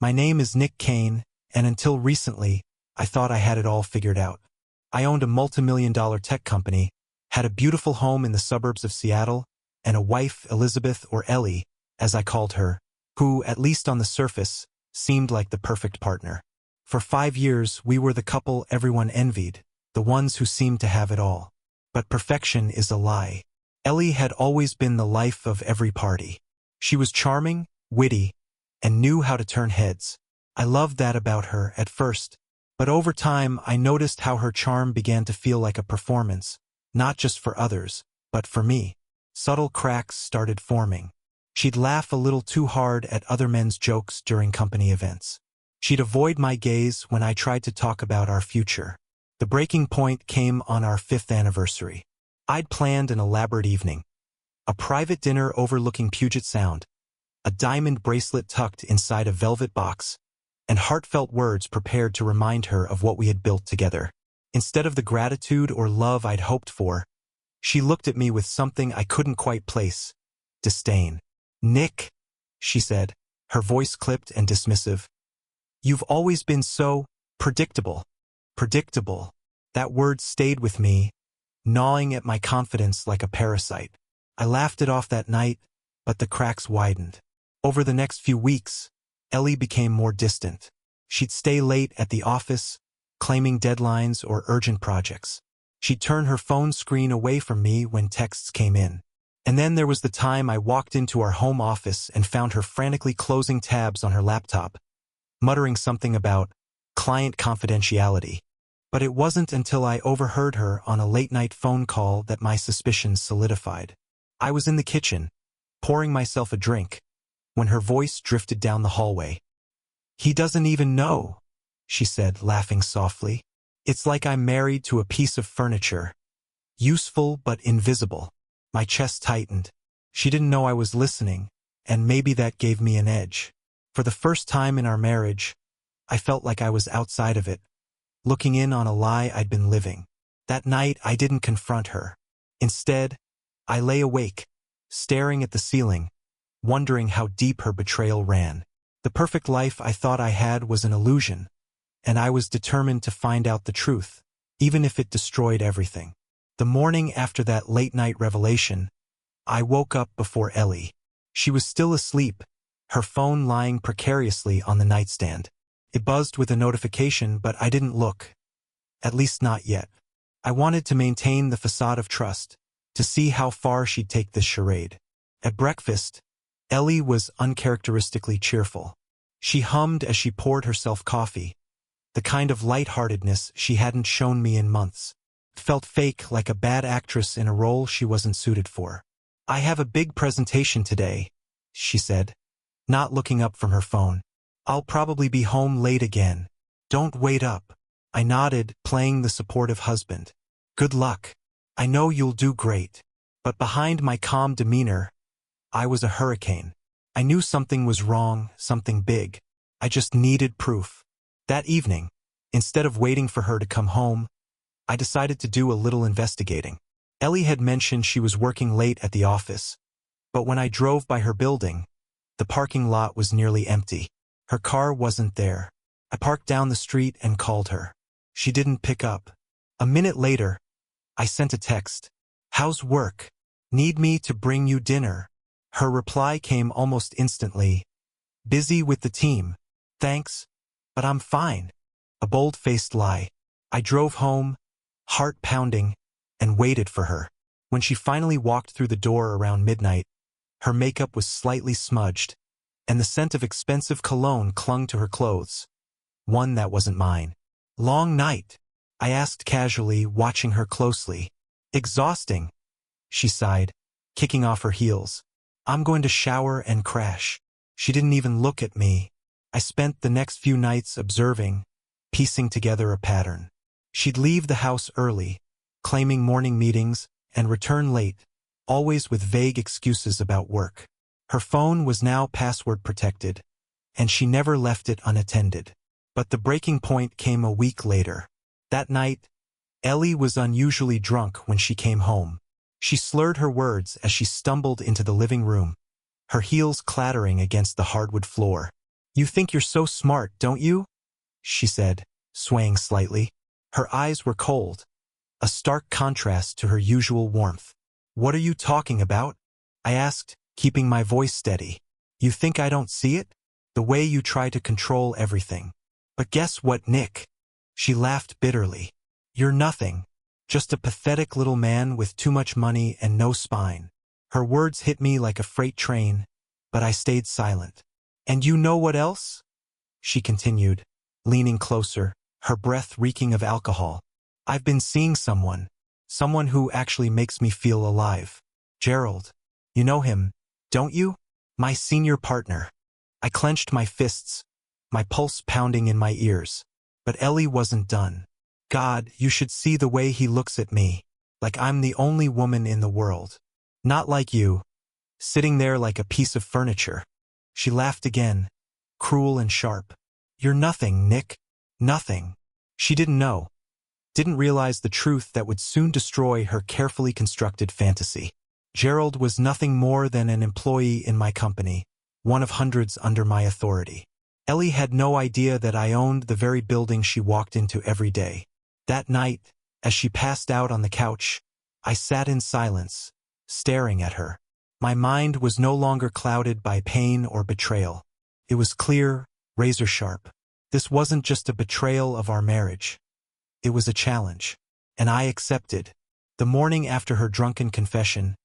My name is Nick Kane, and until recently, I thought I had it all figured out. I owned a multi-million-dollar tech company, had a beautiful home in the suburbs of Seattle, and a wife, Elizabeth, or Ellie, as I called her, who, at least on the surface, seemed like the perfect partner. For 5 years, we were the couple everyone envied, the ones who seemed to have it all. But perfection is a lie. Ellie had always been the life of every party. She was charming, witty, and knew how to turn heads. I loved that about her at first, but over time I noticed how her charm began to feel like a performance, not just for others, but for me. Subtle cracks started forming. She'd laugh a little too hard at other men's jokes during company events. She'd avoid my gaze when I tried to talk about our future. The breaking point came on our 5th anniversary. I'd planned an elaborate evening. A private dinner overlooking Puget Sound, a diamond bracelet tucked inside a velvet box, and heartfelt words prepared to remind her of what we had built together. Instead of the gratitude or love I'd hoped for, she looked at me with something I couldn't quite place: disdain. "Nick," she said, her voice clipped and dismissive, "you've always been so predictable." Predictable. That word stayed with me, gnawing at my confidence like a parasite. I laughed it off that night, but the cracks widened. Over the next few weeks, Ellie became more distant. She'd stay late at the office, claiming deadlines or urgent projects. She'd turn her phone screen away from me when texts came in. And then there was the time I walked into our home office and found her frantically closing tabs on her laptop, muttering something about client confidentiality. But it wasn't until I overheard her on a late-night phone call that my suspicions solidified. I was in the kitchen, pouring myself a drink, when her voice drifted down the hallway. "He doesn't even know," she said, laughing softly. "It's like I'm married to a piece of furniture. Useful but invisible." My chest tightened. She didn't know I was listening, and maybe that gave me an edge. For the first time in our marriage, I felt like I was outside of it, looking in on a lie I'd been living. That night, I didn't confront her. Instead, I lay awake, staring at the ceiling, wondering how deep her betrayal ran. The perfect life I thought I had was an illusion, and I was determined to find out the truth, even if it destroyed everything. The morning after that late-night revelation, I woke up before Ellie. She was still asleep, her phone lying precariously on the nightstand. It buzzed with a notification, but I didn't look. At least not yet. I wanted to maintain the facade of trust, to see how far she'd take this charade. At breakfast, Ellie was uncharacteristically cheerful. She hummed as she poured herself coffee, the kind of lightheartedness she hadn't shown me in months. It felt fake, like a bad actress in a role she wasn't suited for. "I have a big presentation today," she said, not looking up from her phone. "I'll probably be home late again. Don't wait up." I nodded, playing the supportive husband. "Good luck. I know you'll do great." But behind my calm demeanor, I was a hurricane. I knew something was wrong, something big. I just needed proof. That evening, instead of waiting for her to come home, I decided to do a little investigating. Ellie had mentioned she was working late at the office, but when I drove by her building, the parking lot was nearly empty. Her car wasn't there. I parked down the street and called her. She didn't pick up. A minute later, I sent a text. "How's work? Need me to bring you dinner?" Her reply came almost instantly. "Busy with the team. Thanks, but I'm fine." A bold-faced lie. I drove home, heart pounding, and waited for her. When she finally walked through the door around midnight, her makeup was slightly smudged, and the scent of expensive cologne clung to her clothes. One that wasn't mine. "Long night?" I asked casually, watching her closely. "Exhausting," she sighed, kicking off her heels. "I'm going to shower and crash." She didn't even look at me. I spent the next few nights observing, piecing together a pattern. She'd leave the house early, claiming morning meetings, and return late, always with vague excuses about work. Her phone was now password protected, and she never left it unattended. But the breaking point came a week later. That night, Ellie was unusually drunk when she came home. She slurred her words as she stumbled into the living room, her heels clattering against the hardwood floor. You think you're so smart, don't you? She said, swaying slightly. Her eyes were cold, a stark contrast to her usual warmth. What are you talking about? I asked, keeping my voice steady. You think I don't see it? The way you try to control everything. But guess what, Nick? She laughed bitterly. You're nothing. Just a pathetic little man with too much money and no spine. Her words hit me like a freight train, but I stayed silent. And you know what else? She continued, leaning closer, her breath reeking of alcohol. I've been seeing someone who actually makes me feel alive. Gerald. You know him, don't you? My senior partner. I clenched my fists, my pulse pounding in my ears. But Ellie wasn't done. God, you should see the way he looks at me, like I'm the only woman in the world. Not like you, sitting there like a piece of furniture. She laughed again, cruel and sharp. You're nothing, Nick. Nothing. She didn't know. Didn't realize the truth that would soon destroy her carefully constructed fantasy. Gerald was nothing more than an employee in my company, one of hundreds under my authority. Ellie had no idea that I owned the very building she walked into every day. That night, as she passed out on the couch, I sat in silence, staring at her. My mind was no longer clouded by pain or betrayal. It was clear, razor sharp. This wasn't just a betrayal of our marriage. It was a challenge. And I accepted. The morning after her drunken confession,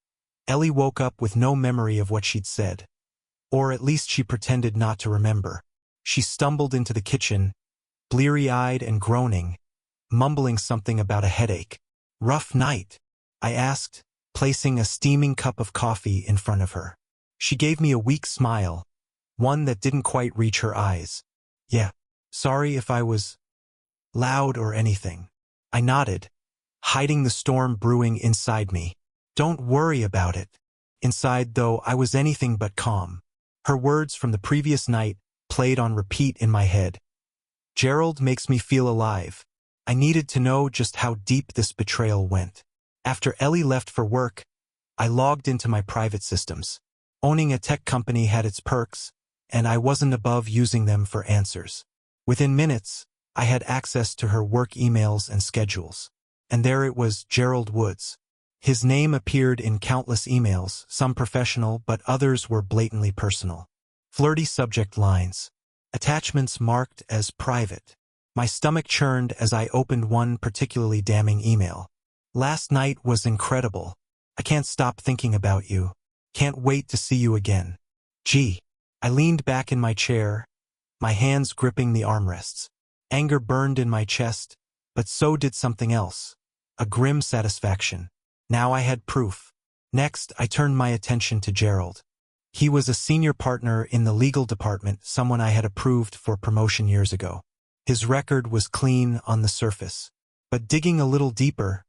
Ellie woke up with no memory of what she'd said. Or at least she pretended not to remember. She stumbled into the kitchen, bleary-eyed and groaning, mumbling something about a headache. Rough night? I asked, placing a steaming cup of coffee in front of her. She gave me a weak smile, one that didn't quite reach her eyes. Yeah, sorry if I was loud or anything. I nodded, hiding the storm brewing inside me. Don't worry about it. Inside, though, I was anything but calm. Her words from the previous night played on repeat in my head. Gerald makes me feel alive. I needed to know just how deep this betrayal went. After Ellie left for work, I logged into my private systems. Owning a tech company had its perks, and I wasn't above using them for answers. Within minutes, I had access to her work emails and schedules. And there it was, Gerald Woods. His name appeared in countless emails, some professional but others were blatantly personal. Flirty subject lines. Attachments marked as private. My stomach churned as I opened one particularly damning email. Last night was incredible. I can't stop thinking about you. Can't wait to see you again. Gee. I leaned back in my chair, my hands gripping the armrests. Anger burned in my chest, but so did something else. A grim satisfaction. Now I had proof. Next, I turned my attention to Gerald. He was a senior partner in the legal department, someone I had approved for promotion years ago. His record was clean on the surface. But digging a little deeper,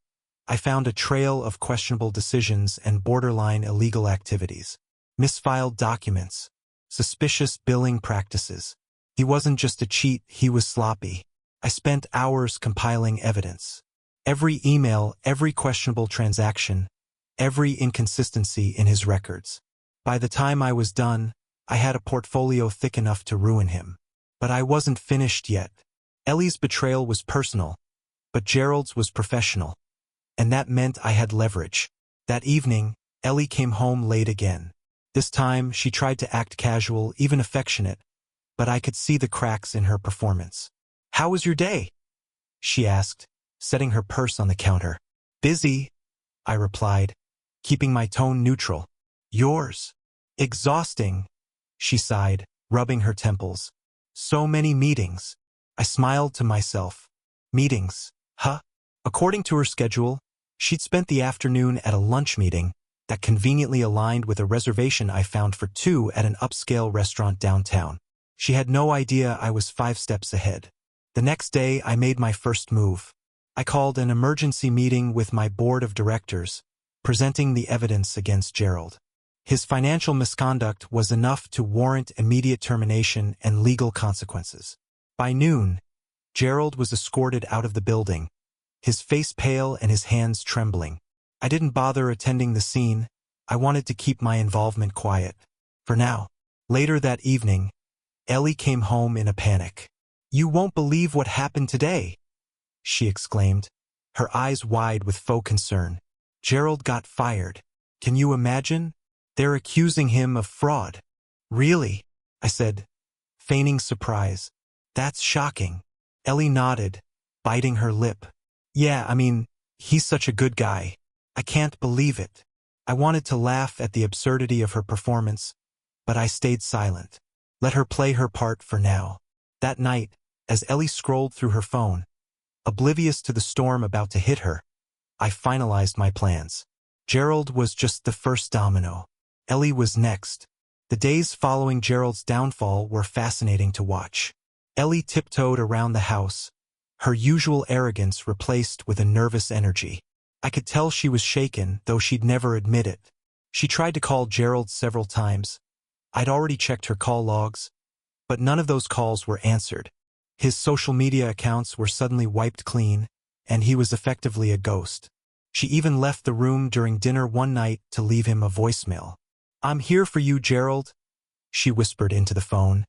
I found a trail of questionable decisions and borderline illegal activities. Misfiled documents. Suspicious billing practices. He wasn't just a cheat, he was sloppy. I spent hours compiling evidence. Every email, every questionable transaction, every inconsistency in his records. By the time I was done, I had a portfolio thick enough to ruin him. But I wasn't finished yet. Ellie's betrayal was personal, but Gerald's was professional. And that meant I had leverage. That evening, Ellie came home late again. This time, she tried to act casual, even affectionate, but I could see the cracks in her performance. How was your day? She asked, setting her purse on the counter. Busy, I replied, keeping my tone neutral. Yours? Exhausting, she sighed, rubbing her temples. So many meetings. I smiled to myself. Meetings, huh? According to her schedule, she'd spent the afternoon at a lunch meeting that conveniently aligned with a reservation I found for two at an upscale restaurant downtown. She had no idea I was 5 steps ahead. The next day, I made my first move. I called an emergency meeting with my board of directors, presenting the evidence against Gerald. His financial misconduct was enough to warrant immediate termination and legal consequences. By noon, Gerald was escorted out of the building, his face pale and his hands trembling. I didn't bother attending the scene. I wanted to keep my involvement quiet. For now. Later that evening, Ellie came home in a panic. "You won't believe what happened today," she exclaimed, her eyes wide with faux concern. "Gerald got fired. Can you imagine? They're accusing him of fraud." "Really?" I said, feigning surprise. "That's shocking." Ellie nodded, biting her lip. "Yeah, he's such a good guy. I can't believe it." I wanted to laugh at the absurdity of her performance, but I stayed silent. Let her play her part for now. That night, as Ellie scrolled through her phone, oblivious to the storm about to hit her, I finalized my plans. Gerald was just the first domino. Ellie was next. The days following Gerald's downfall were fascinating to watch. Ellie tiptoed around the house, her usual arrogance replaced with a nervous energy. I could tell she was shaken, though she'd never admit it. She tried to call Gerald several times. I'd already checked her call logs, but none of those calls were answered. His social media accounts were suddenly wiped clean, and he was effectively a ghost. She even left the room during dinner one night to leave him a voicemail. "I'm here for you, Gerald," she whispered into the phone,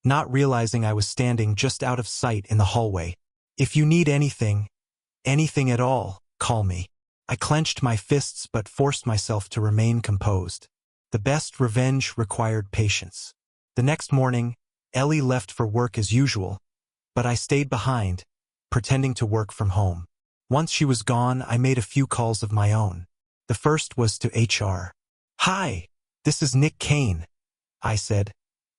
not realizing I was standing just out of sight in the hallway. "If you need anything at all, call me." I clenched my fists but forced myself to remain composed. The best revenge required patience. The next morning, Ellie left for work as usual, but I stayed behind, pretending to work from home. Once she was gone, I made a few calls of my own. The first was to HR. "Hi, this is Nick Kane," I said,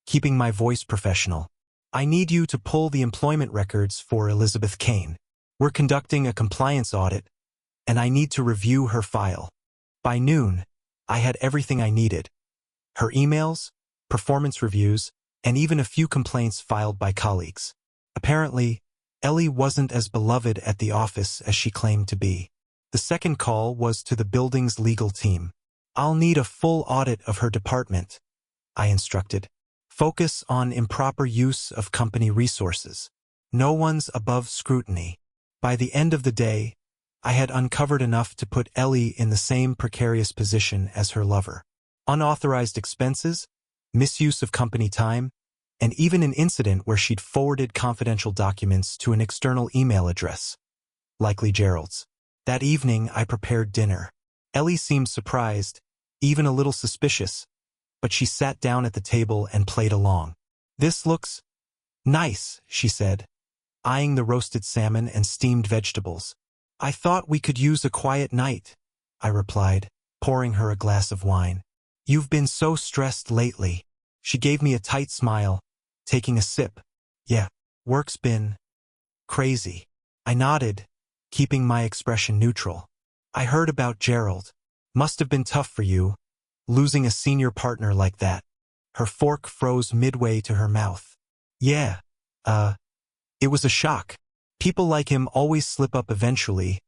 keeping my voice professional. "I need you to pull the employment records for Elizabeth Kane. We're conducting a compliance audit, and I need to review her file." By noon, I had everything I needed. Her emails, performance reviews, and even a few complaints filed by colleagues. Apparently, Ellie wasn't as beloved at the office as she claimed to be. The second call was to the building's legal team. "I'll need a full audit of her department," I instructed. "Focus on improper use of company resources. No one's above scrutiny." By the end of the day, I had uncovered enough to put Ellie in the same precarious position as her lover. Unauthorized expenses, misuse of company time, and even an incident where she'd forwarded confidential documents to an external email address, likely Gerald's. That evening, I prepared dinner. Ellie seemed surprised, even a little suspicious, but she sat down at the table and played along. "This looks nice," she said, eyeing the roasted salmon and steamed vegetables. "I thought we could use a quiet night," I replied, pouring her a glass of wine. "You've been so stressed lately." She gave me a tight smile, taking a sip. "Yeah, work's been crazy." I nodded, keeping my expression neutral. "I heard about Gerald. Must have been tough for you, losing a senior partner like that." Her fork froze midway to her mouth. "Yeah, it was a shock. People like him always slip up eventually,"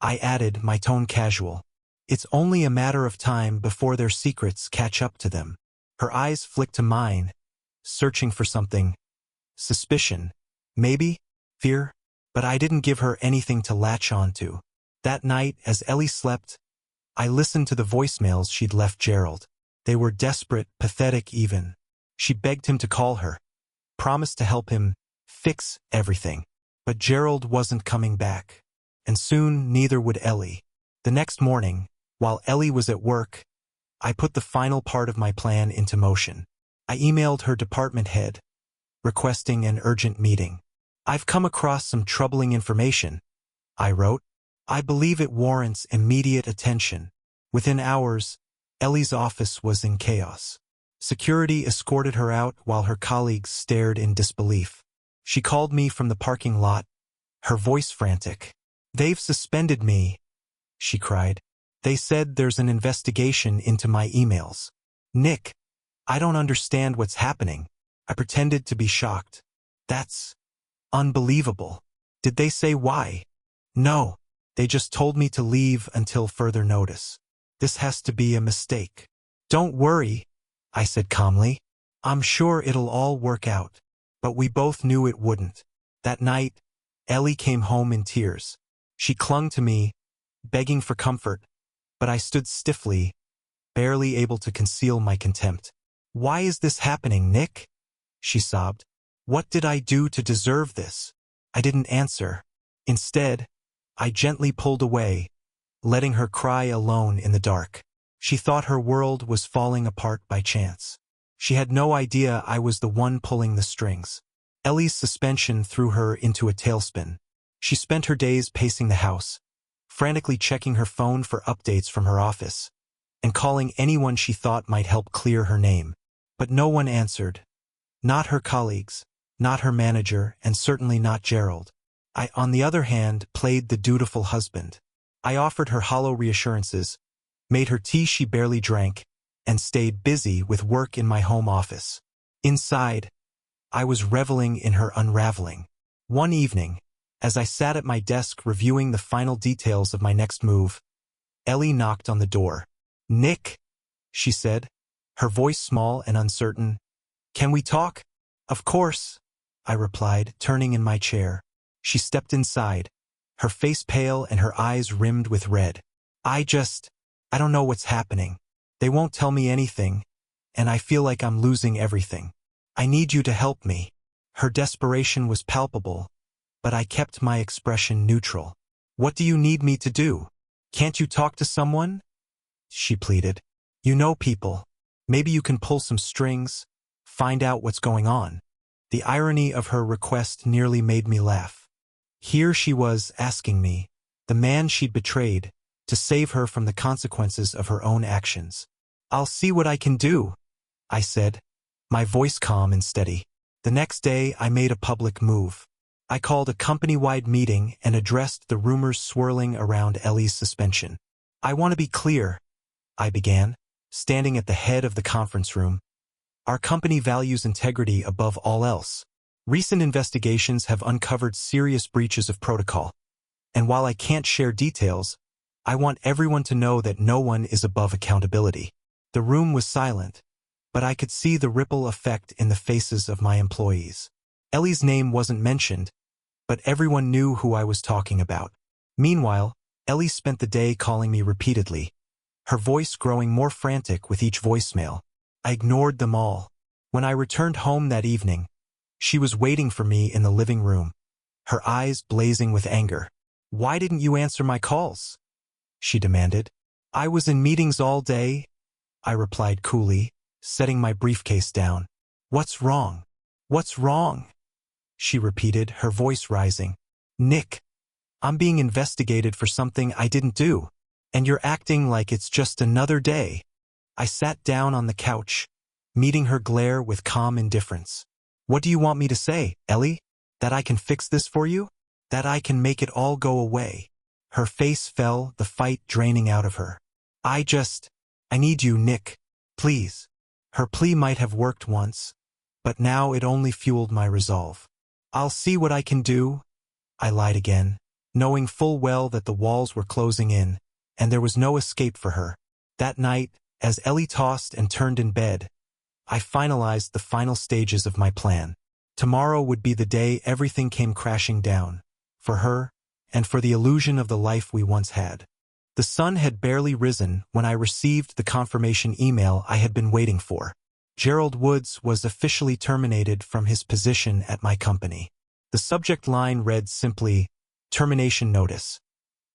I added, my tone casual. "It's only a matter of time before their secrets catch up to them." Her eyes flicked to mine, searching for something. Suspicion, maybe, fear, but I didn't give her anything to latch onto. That night, as Ellie slept, I listened to the voicemails she'd left Gerald. They were desperate, pathetic even. She begged him to call her, promised to help him fix everything. But Gerald wasn't coming back, and soon neither would Ellie. The next morning, while Ellie was at work, I put the final part of my plan into motion. I emailed her department head, requesting an urgent meeting. "I've come across some troubling information," I wrote. "I believe it warrants immediate attention." Within hours, Ellie's office was in chaos. Security escorted her out while her colleagues stared in disbelief. She called me from the parking lot, her voice frantic. "They've suspended me," she cried. "They said there's an investigation into my emails." "Nick, I don't understand what's happening." I pretended to be shocked. "That's unbelievable." "Did they say why?" "No, they just told me to leave until further notice. This has to be a mistake." "Don't worry," I said calmly. "I'm sure it'll all work out." But we both knew it wouldn't. That night, Ellie came home in tears. She clung to me, begging for comfort, but I stood stiffly, barely able to conceal my contempt. "Why is this happening, Nick?" she sobbed. What did I do to deserve this? I didn't answer. Instead, I gently pulled away, letting her cry alone in the dark. She thought her world was falling apart by chance. She had no idea I was the one pulling the strings. Ellie's suspension threw her into a tailspin. She spent her days pacing the house, frantically checking her phone for updates from her office, and calling anyone she thought might help clear her name. But no one answered. Not her colleagues, not her manager, and certainly not Gerald. I, on the other hand, played the dutiful husband. I offered her hollow reassurances, made her tea she barely drank, and stayed busy with work in my home office. Inside, I was reveling in her unraveling. One evening, as I sat at my desk reviewing the final details of my next move, Ellie knocked on the door. "Nick," she said, her voice small and uncertain. "Can we talk?" "Of course," I replied, turning in my chair. She stepped inside, her face pale and her eyes rimmed with red. I don't know what's happening. They won't tell me anything, and I feel like I'm losing everything. I need you to help me." Her desperation was palpable, but I kept my expression neutral. "What do you need me to do? Can't you talk to someone?" she pleaded. "You know people. Maybe you can pull some strings, find out what's going on." The irony of her request nearly made me laugh. Here she was asking me, the man she'd betrayed, to save her from the consequences of her own actions. "I'll see what I can do," I said, my voice calm and steady. The next day, I made a public move. I called a company-wide meeting and addressed the rumors swirling around Ellie's suspension. "I want to be clear," I began, standing at the head of the conference room. "Our company values integrity above all else. Recent investigations have uncovered serious breaches of protocol. And while I can't share details, I want everyone to know that no one is above accountability." The room was silent, but I could see the ripple effect in the faces of my employees. Ellie's name wasn't mentioned, but everyone knew who I was talking about. Meanwhile, Ellie spent the day calling me repeatedly, her voice growing more frantic with each voicemail. I ignored them all. When I returned home that evening, she was waiting for me in the living room, her eyes blazing with anger. "Why didn't you answer my calls?" she demanded. "I was in meetings all day," I replied coolly, setting my briefcase down. "What's wrong? What's wrong?" she repeated, her voice rising. "Nick, I'm being investigated for something I didn't do, and you're acting like it's just another day." I sat down on the couch, meeting her glare with calm indifference. "What do you want me to say, Ellie? That I can fix this for you? That I can make it all go away?" Her face fell, the fight draining out of her. I need you, Nick. Please." Her plea might have worked once, but now it only fueled my resolve. "I'll see what I can do," I lied again, knowing full well that the walls were closing in, and there was no escape for her. That night, as Ellie tossed and turned in bed, I finalized the final stages of my plan. Tomorrow would be the day everything came crashing down, for her, and for the illusion of the life we once had. The sun had barely risen when I received the confirmation email I had been waiting for. Gerald Woods was officially terminated from his position at my company. The subject line read simply, "Termination Notice."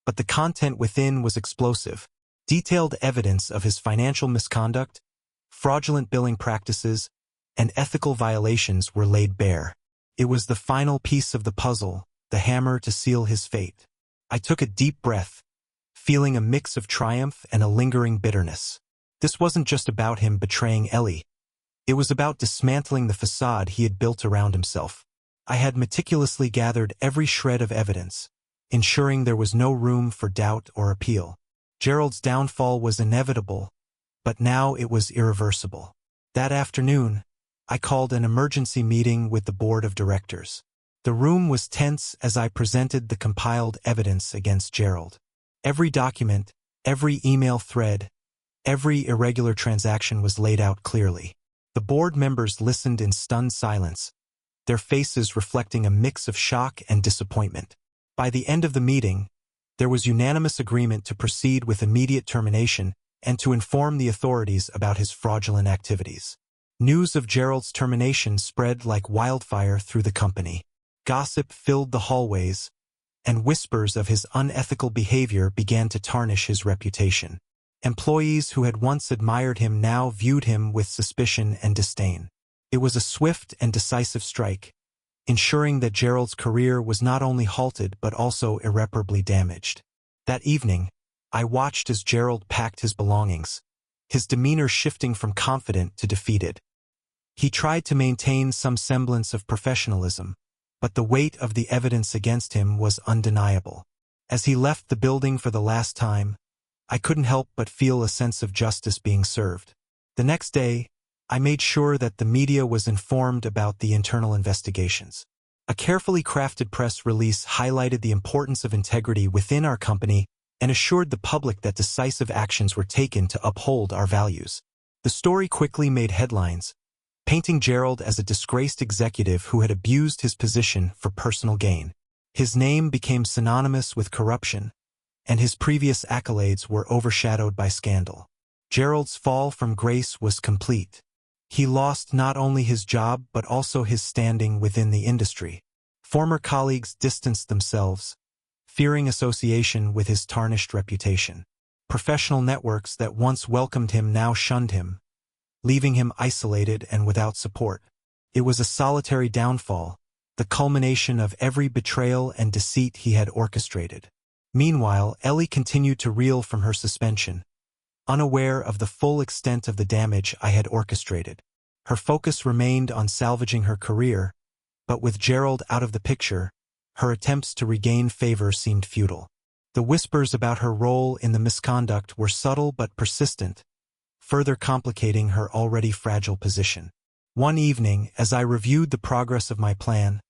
But the content within was explosive. Detailed evidence of his financial misconduct, fraudulent billing practices, and ethical violations were laid bare. It was the final piece of the puzzle, the hammer to seal his fate. I took a deep breath, feeling a mix of triumph and a lingering bitterness. This wasn't just about him betraying Ellie. It was about dismantling the facade he had built around himself. I had meticulously gathered every shred of evidence, ensuring there was no room for doubt or appeal. Gerald's downfall was inevitable, but now it was irreversible. That afternoon, I called an emergency meeting with the board of directors. The room was tense as I presented the compiled evidence against Gerald. Every document, every email thread, every irregular transaction was laid out clearly. The board members listened in stunned silence, their faces reflecting a mix of shock and disappointment. By the end of the meeting, there was unanimous agreement to proceed with immediate termination and to inform the authorities about his fraudulent activities. News of Gerald's termination spread like wildfire through the company. Gossip filled the hallways, and whispers of his unethical behavior began to tarnish his reputation. Employees who had once admired him now viewed him with suspicion and disdain. It was a swift and decisive strike, ensuring that Gerald's career was not only halted but also irreparably damaged. That evening, I watched as Gerald packed his belongings, his demeanor shifting from confident to defeated. He tried to maintain some semblance of professionalism, but the weight of the evidence against him was undeniable. As he left the building for the last time, I couldn't help but feel a sense of justice being served. The next day, I made sure that the media was informed about the internal investigations. A carefully crafted press release highlighted the importance of integrity within our company and assured the public that decisive actions were taken to uphold our values. The story quickly made headlines, painting Gerald as a disgraced executive who had abused his position for personal gain. His name became synonymous with corruption, and his previous accolades were overshadowed by scandal. Gerald's fall from grace was complete. He lost not only his job but also his standing within the industry. Former colleagues distanced themselves, fearing association with his tarnished reputation. Professional networks that once welcomed him now shunned him, leaving him isolated and without support. It was a solitary downfall, the culmination of every betrayal and deceit he had orchestrated. Meanwhile, Ellie continued to reel from her suspension, unaware of the full extent of the damage I had orchestrated. Her focus remained on salvaging her career, but with Gerald out of the picture, her attempts to regain favor seemed futile. The whispers about her role in the misconduct were subtle but persistent, further complicating her already fragile position. One evening, as I reviewed the progress of my plan,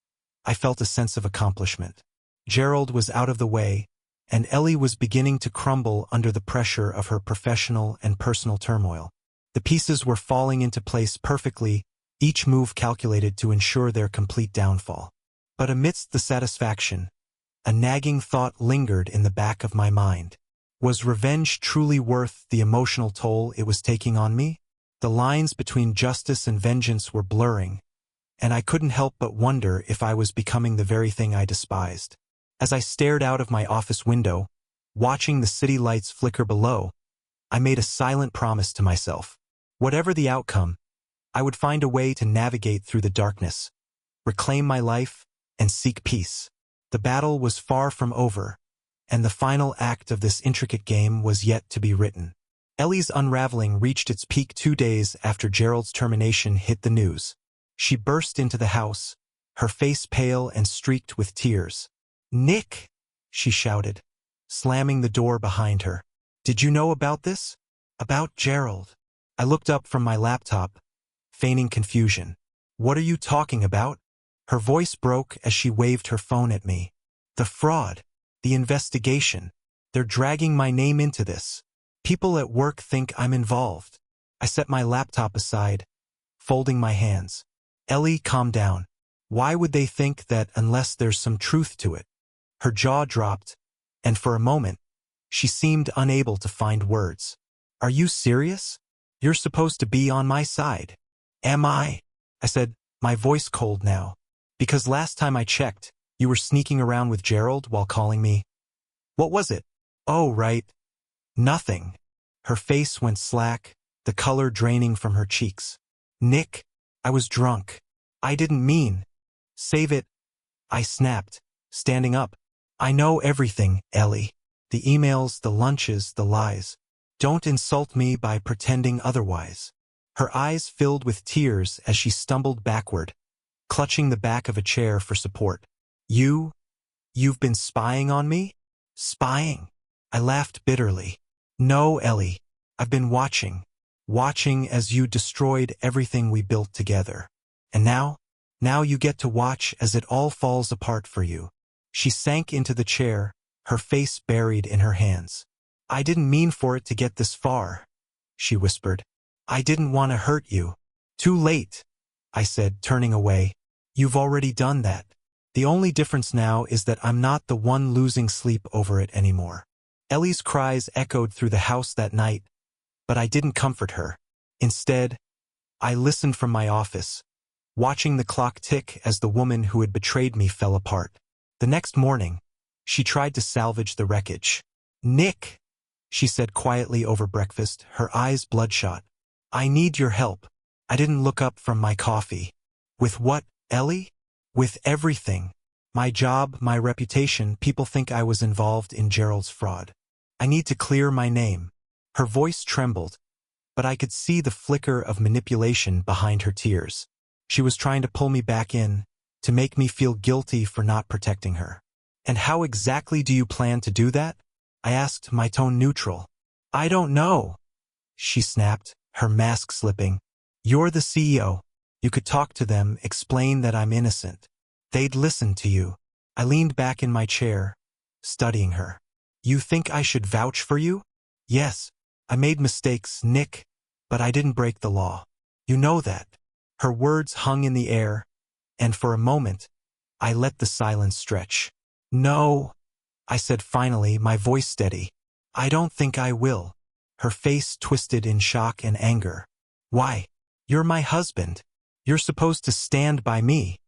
I felt a sense of accomplishment. Gerald was out of the way, and Ellie was beginning to crumble under the pressure of her professional and personal turmoil. The pieces were falling into place perfectly, each move calculated to ensure their complete downfall. But amidst the satisfaction, a nagging thought lingered in the back of my mind. Was revenge truly worth the emotional toll it was taking on me? The lines between justice and vengeance were blurring, and I couldn't help but wonder if I was becoming the very thing I despised. As I stared out of my office window, watching the city lights flicker below, I made a silent promise to myself. Whatever the outcome, I would find a way to navigate through the darkness, reclaim my life, and seek peace. The battle was far from over, and the final act of this intricate game was yet to be written. Ellie's unraveling reached its peak 2 days after Gerald's termination hit the news. She burst into the house, her face pale and streaked with tears. "Nick!" she shouted, slamming the door behind her. "Did you know about this? About Gerald?" I looked up from my laptop, feigning confusion. "What are you talking about?" Her voice broke as she waved her phone at me. "The fraud. The investigation. They're dragging my name into this. People at work think I'm involved." I set my laptop aside, folding my hands. "Ellie, calm down. Why would they think that unless there's some truth to it?" Her jaw dropped, and for a moment, she seemed unable to find words. "Are you serious? You're supposed to be on my side." "Am I?" I said, my voice cold now. "Because last time I checked, you were sneaking around with Gerald while calling me." "What was it?" "Oh, right. Nothing." Her face went slack, the color draining from her cheeks. "Nick, I was drunk. I didn't mean." "Save it," I snapped, standing up. "I know everything, Ellie. The emails, the lunches, the lies. Don't insult me by pretending otherwise." Her eyes filled with tears as she stumbled backward, clutching the back of a chair for support. You've been spying on me?" "Spying?" I laughed bitterly. "No, Ellie. I've been watching as you destroyed everything we built together. And now you get to watch as it all falls apart for you." She sank into the chair, her face buried in her hands. "I didn't mean for it to get this far," she whispered. "I didn't want to hurt you." "Too late," I said, turning away. "You've already done that. The only difference now is that I'm not the one losing sleep over it anymore." Ellie's cries echoed through the house that night, but I didn't comfort her. Instead, I listened from my office, watching the clock tick as the woman who had betrayed me fell apart. The next morning, she tried to salvage the wreckage. "Nick," she said quietly over breakfast, her eyes bloodshot. "I need your help." I didn't look up from my coffee. "With what, Ellie?" "With everything. My job, my reputation. People think I was involved in Gerald's fraud. I need to clear my name." Her voice trembled, but I could see the flicker of manipulation behind her tears. She was trying to pull me back in, to make me feel guilty for not protecting her. "And how exactly do you plan to do that?" I asked, my tone neutral. "I don't know," she snapped, her mask slipping. "You're the CEO. You could talk to them, explain that I'm innocent. They'd listen to you." I leaned back in my chair, studying her. "You think I should vouch for you?" "Yes. I made mistakes, Nick, but I didn't break the law. You know that." Her words hung in the air, and for a moment, I let the silence stretch. "No," I said finally, my voice steady. "I don't think I will." Her face twisted in shock and anger. "Why? You're my husband. You're supposed to stand by me."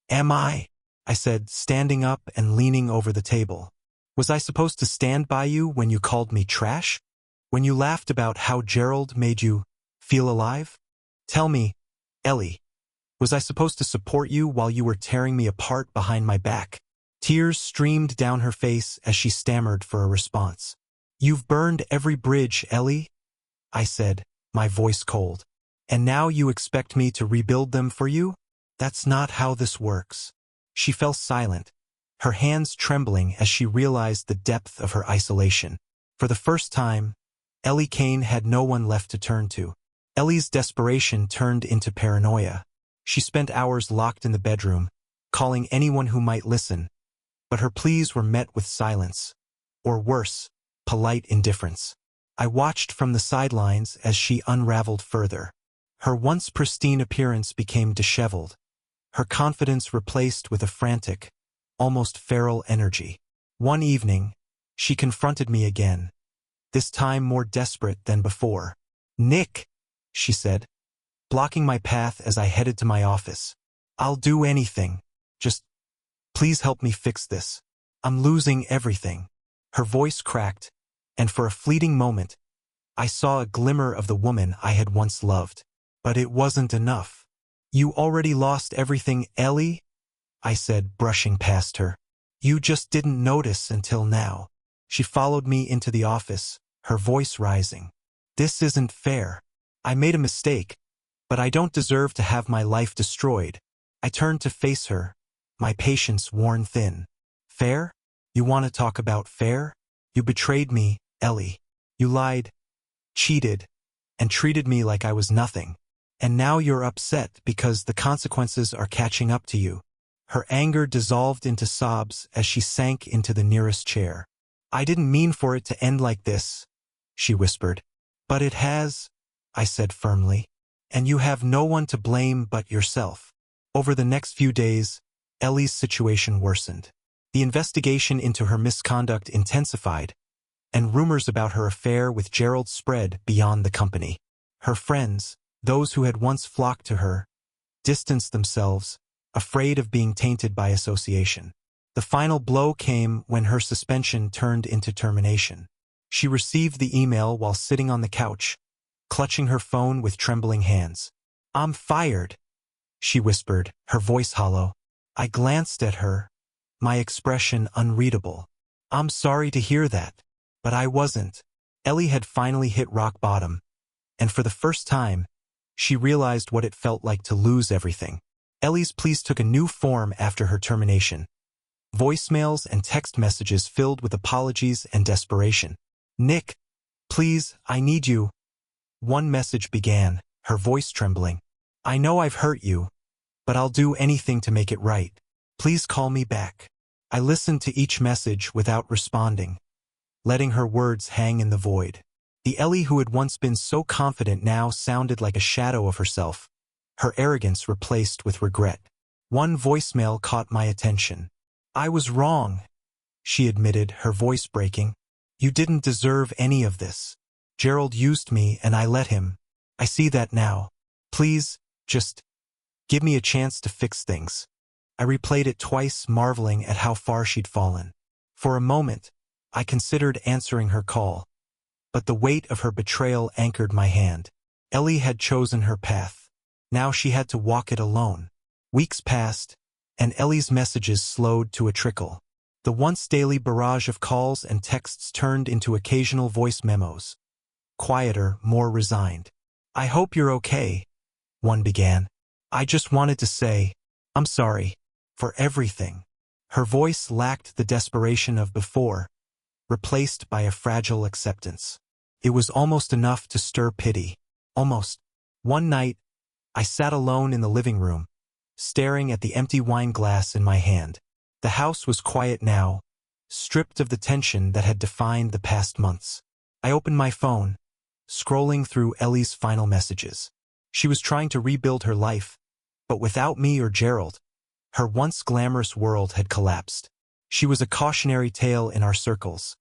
"Am I?" I said, standing up and leaning over the table. "Was I supposed to stand by you when you called me trash? When you laughed about how Gerald made you feel alive? Tell me, Ellie, was I supposed to support you while you were tearing me apart behind my back?" Tears streamed down her face as she stammered for a response. "You've burned every bridge, Ellie," I said, my voice cold. "And now you expect me to rebuild them for you? That's not how this works." She fell silent, her hands trembling as she realized the depth of her isolation. For the first time, Ellie Kane had no one left to turn to. Ellie's desperation turned into paranoia. She spent hours locked in the bedroom, calling anyone who might listen, but her pleas were met with silence, or worse, polite indifference. I watched from the sidelines as she unraveled further. Her once pristine appearance became disheveled, her confidence replaced with a frantic, almost feral energy. One evening, she confronted me again, this time more desperate than before. "Nick," she said, blocking my path as I headed to my office. "I'll do anything. Just please help me fix this. I'm losing everything." Her voice cracked, and for a fleeting moment, I saw a glimmer of the woman I had once loved. But it wasn't enough. "You already lost everything, Ellie," I said, brushing past her. "You just didn't notice until now." She followed me into the office, her voice rising. "This isn't fair. I made a mistake, but I don't deserve to have my life destroyed." I turned to face her, my patience worn thin. "Fair? You want to talk about fair? You betrayed me, Ellie. You lied, cheated, and treated me like I was nothing. And now you're upset because the consequences are catching up to you." Her anger dissolved into sobs as she sank into the nearest chair. "I didn't mean for it to end like this," she whispered. "But it has," I said firmly. "And you have no one to blame but yourself." Over the next few days, Ellie's situation worsened. The investigation into her misconduct intensified, and rumors about her affair with Gerald spread beyond the company. Her friends, those who had once flocked to her, distanced themselves, afraid of being tainted by association. The final blow came when her suspension turned into termination. She received the email while sitting on the couch, clutching her phone with trembling hands. "I'm fired," she whispered, her voice hollow. I glanced at her, my expression unreadable. "I'm sorry to hear that, but I wasn't." Ellie had finally hit rock bottom, and for the first time, she realized what it felt like to lose everything. Ellie's pleas took a new form after her termination. Voicemails and text messages filled with apologies and desperation. "Nick, please, I need you." One message began, her voice trembling. "I know I've hurt you, but I'll do anything to make it right. Please call me back." I listened to each message without responding, letting her words hang in the void. The Ellie who had once been so confident now sounded like a shadow of herself, her arrogance replaced with regret. One voicemail caught my attention. "I was wrong," she admitted, her voice breaking. "You didn't deserve any of this. Gerald used me and I let him. I see that now. Please, just give me a chance to fix things. I replayed it twice, marveling at how far she'd fallen. For a moment, I considered answering her call, but the weight of her betrayal anchored my hand. Ellie had chosen her path. Now she had to walk it alone. Weeks passed, and Ellie's messages slowed to a trickle. The once daily barrage of calls and texts turned into occasional voice memos. Quieter, more resigned. "I hope you're okay," one began. "I just wanted to say, I'm sorry for everything." Her voice lacked the desperation of before, replaced by a fragile acceptance. It was almost enough to stir pity. Almost. One night, I sat alone in the living room, staring at the empty wine glass in my hand. The house was quiet now, stripped of the tension that had defined the past months. I opened my phone, scrolling through Ellie's final messages. She was trying to rebuild her life, but without me or Gerald. Her once glamorous world had collapsed. She was a cautionary tale in our circles,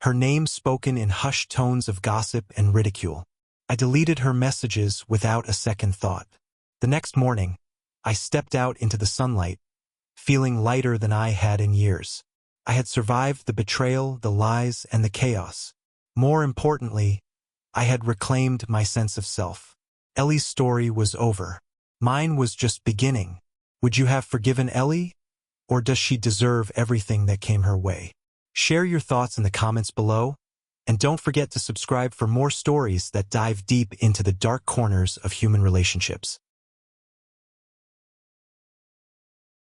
her name spoken in hushed tones of gossip and ridicule. I deleted her messages without a second thought. The next morning, I stepped out into the sunlight, feeling lighter than I had in years. I had survived the betrayal, the lies, and the chaos. More importantly, I had reclaimed my sense of self. Ellie's story was over. Mine was just beginning. Would you have forgiven Ellie? Or does she deserve everything that came her way? Share your thoughts in the comments below, and don't forget to subscribe for more stories that dive deep into the dark corners of human relationships.